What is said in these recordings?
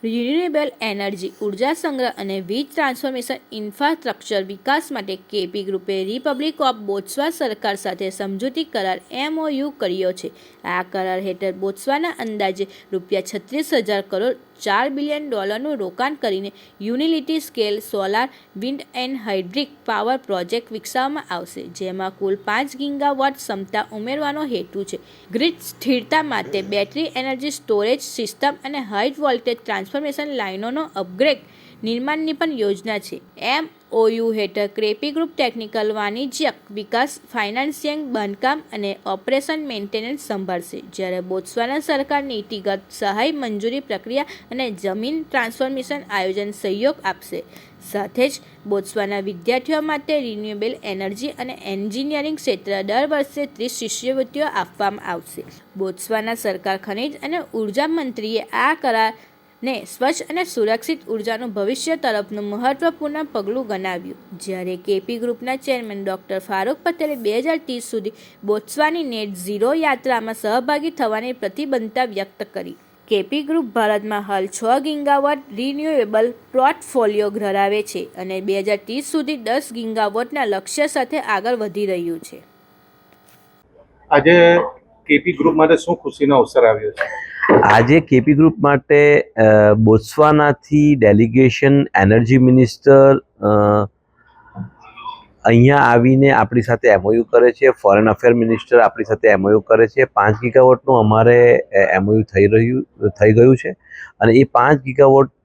Renewable energy, ઉર્જા સંગ્રહ અને વીજ ટ્રાન્સફોર્મેશન ઇન્ફ્રાસ્ટ્રક્ચર વિકાસ માટે કેપી ગ્રુપે રિપબ્લિક ઓફ બોત્સવાના સરકાર સાથે સમજૂતી કરાર MOU કર્યો છે. આ કરાર હેઠળ બોત્સવાના અંદાજે ₹36,000 કરોડ $4 બિલિયન નું રોકાણ કરીને utility scale solar, wind and hydric power project વિકસાવવામાં આવશે, જેમાં કુલ 5 ગીગાવોટ ક્ષમતા ઉમેરવાનો હેતુ છે. ગ્રીડ સ્થિરતા માટે બેટરી એનર્જી સ્ટોરેજ સિસ્ટમ અને હાઈ વોલ્ટેજ ટ્રાન્સફોર્મેશન લાઇનોનો અપગ્રેડ નિર્માણની પણ યોજના છે. MOU હેઠળ કેપી ગ્રુપ ટેકનિકલ, વાણિજ્યિક વિકાસ, ફાઇનાન્સિંગ, બાંધકામ અને ઓપરેશન મેન્ટેનન્સ સંભાળશે, જ્યારે બોત્સવાના સરકાર નીતિગત સહાય, મંજૂરી પ્રક્રિયા અને જમીન ટ્રાન્સફોર્મેશન આયોજન સહયોગ આપશે. સાથે જ બોત્સવાના વિદ્યાર્થીઓ માટે રિન્યુએબલ એનર્જી અને એન્જિનિયરિંગ ક્ષેત્રે દર વર્ષે 30 શિષ્યવૃત્તિઓ આપવામાં આવશે. બોત્સવાના સરકાર ખનિજ અને ઉર્જા મંત્રીએ આ કરારને સ્વચ્છ અને સુરક્ષિત ઉર્જાનું ભવિષ્ય તરફનું મહત્વપૂર્ણ પગલું ગણાવ્યું. જ્યારે કેપી ગ્રુપના ચેરમેન ડોક્ટર ફારૂક પટેલે 2030 સુધી બોત્સવાની નેટ ઝીરો યાત્રામાં સહભાગી થવાની પ્રતિબદ્ધતા વ્યક્ત કરી. કેપી ગ્રુપ ભારતમાં હાલ 6 ગીગાવોટ રિન્યુએબલ પોર્ટફોલિયો ધરાવે છે અને 2030 સુધી 10 ગીગાવોટના લક્ષ્ય સાથે આગળ વધી રહ્યું છે. આજે કેપી ગ્રુપ માટે શું ખુશીનો અવસર આવ્યો છે? આજે કેપી ગ્રુપ માટે બોત્સવાનાથી ડેલિગેશન, એનર્જી મિનિસ્ટર અહીંયા આવીને આપણી સાથે MOU કરે છે. ફોરેન અફેર મિનિસ્ટર આપણી સાથે MOU કરે છે. 5 ગીગાવોટનું અમારે MOU થઈ ગયું છે અને એ 5 ગીગાવોટ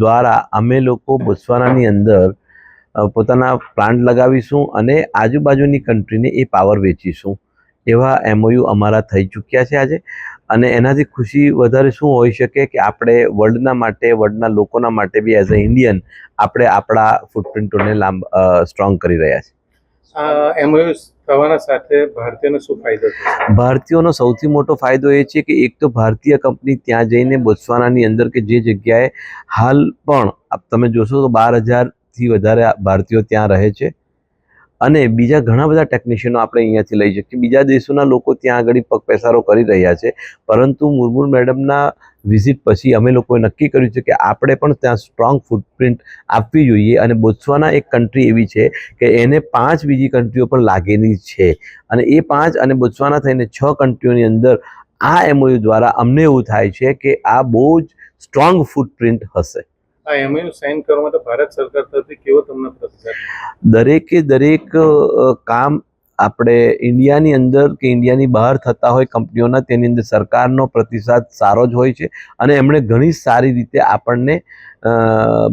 દ્વારા અમે લોકો બોત્સવાનાની અંદર પોતાના પ્લાન્ટ લગાવીશું અને આજુબાજુની કન્ટ્રીને એ પાવર વેચીશું. એવા MOU અમારા થઈ ચૂક્યા છે આજે. અને એનાથી ખુશી વધારે શું હોઈ શકે કે આપણે વર્લ્ડના માટે, વર્લ્ડના લોકોના માટે બી એઝ અ ઇન્ડિયન આપણે આપણા ફૂટપ્રિન્ટોને સ્ટ્રોંગ કરી રહ્યા છીએ. આ MOU થવાના સાથે ભારતીયોને શું ફાયદો થશે? ભારતીયોનો સૌથી મોટો ફાયદો એ છે કે એક તો ભારતીય કંપની ત્યાં જઈને બોત્સવાનાની અંદર કે જે જગ્યાએ હાલ પણ તમે જોશો તો 12,000થી વધારે ભારતીયો ત્યાં રહે છે અને બીજા ઘણા બધા ટેકનિશિયનો આપણે અહીંયાથી લઈ શકીએ. બીજા દેશોના લોકો ત્યાં આગળ પગપેસારો કરી રહ્યા છે, પરંતુ મુર્મુ મેડમના વિઝિટ પછી અમે લોકોએ નક્કી કર્યું છે કે આપણે પણ ત્યાં સ્ટ્રોંગ ફૂટપ્રિન્ટ આપવી જોઈએ અને બોત્સવાના એક કન્ટ્રી એવી છે કે એને 5 બીજી કન્ટ્રીઓ પણ લાગેલી છે અને એ 5 અને બોત્સવાના થઈને 6 કન્ટ્રીઓની અંદર આ MOU દ્વારા અમને એવું થાય છે કે આ બહુ જ સ્ટ્રોંગ ફૂટપ્રિન્ટ હશે. આ MOU સાઇન કરવા માટે ભારત સરકાર તરફથી કેવો તમને પ્રતિસાદ? દરેક કામ આપણે ઇન્ડિયાની અંદર કે ઇન્ડિયાની બહાર થતા હોય કંપનીઓના, તેની અંદર સરકારનો પ્રતિસાદ સારો જ હોય છે અને એમણે ઘણી સારી રીતે આપણને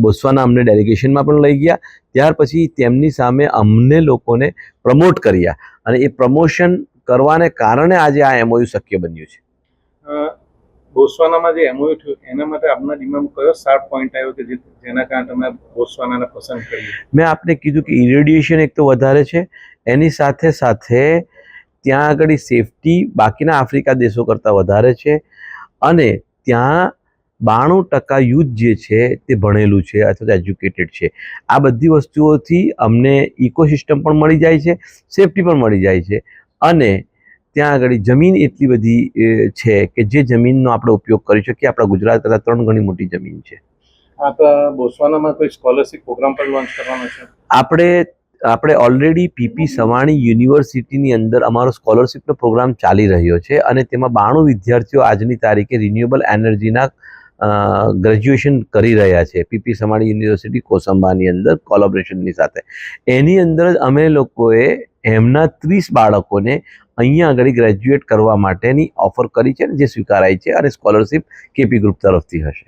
બોત્સવાના અમને ડેલિગેશનમાં પણ લઈ ગયા. ત્યાર પછી તેમની સામે અમને લોકોને પ્રમોટ કર્યા અને એ પ્રમોશન કરવાને કારણે આજે આ MOU શક્ય બન્યું છે. બોત્સવાનામાં જે MOU થયું એના માટે આપના દિમાગમાં કયો શાર્પ પોઈન્ટ આવ્યો કે જેના કારણે તમે બોત્સવાનાને પસંદ કર્યું? મેં આપને કીધું કે ઇરેડિયેશન એક તો વધારે છે, એની સાથે સાથે ત્યાં આગળ સેફટી બાકીના આફ્રિકા દેશો કરતાં વધારે છે અને ત્યાં 92% યુથ જે છે તે ભણેલું છે અથવા તો એજ્યુકેટેડ છે. આ બધી વસ્તુઓથી અમને ઇકોસિસ્ટમ પણ મળી જાય છે, સેફટી પણ મળી જાય છે અને ત્યાં આગળ જમીન એટલી બધી છે કે જે જમીનનો આપણે ઉપયોગ કરી શકીએ. આપણા ગુજરાત કરતાં 3 ગણી મોટી જમીન છે. આપણા બોત્સવાનામાં કોઈ સ્કોલરશિપ પ્રોગ્રામ પણ લોન્ચ કરવાનો છે? આપણે ઓલરેડી PP સવાણી યુનિવર્સિટીની અંદર અમારો સ્કોલરશિપનો પ્રોગ્રામ ચાલી રહ્યો છે અને તેમાં 92 વિદ્યાર્થીઓ આજની તારીખે રિન્યુએબલ એનર્જીના ગ્રેજ્યુએશન કરી રહ્યા છે. PP સવાણી યુનિવર્સિટી કોસંબાની અંદર કોલેબોરેશનની સાથે. એની અંદર જ અમે લોકોએ એમના 30 બાળકોને અહીંયા આગળ ગ્રેજ્યુએટ કરવા માટેની ઓફર કરી છે જે સ્વીકારાઈ છે અને સ્કોલરશિપ કેપી ગ્રુપ તરફથી હશે.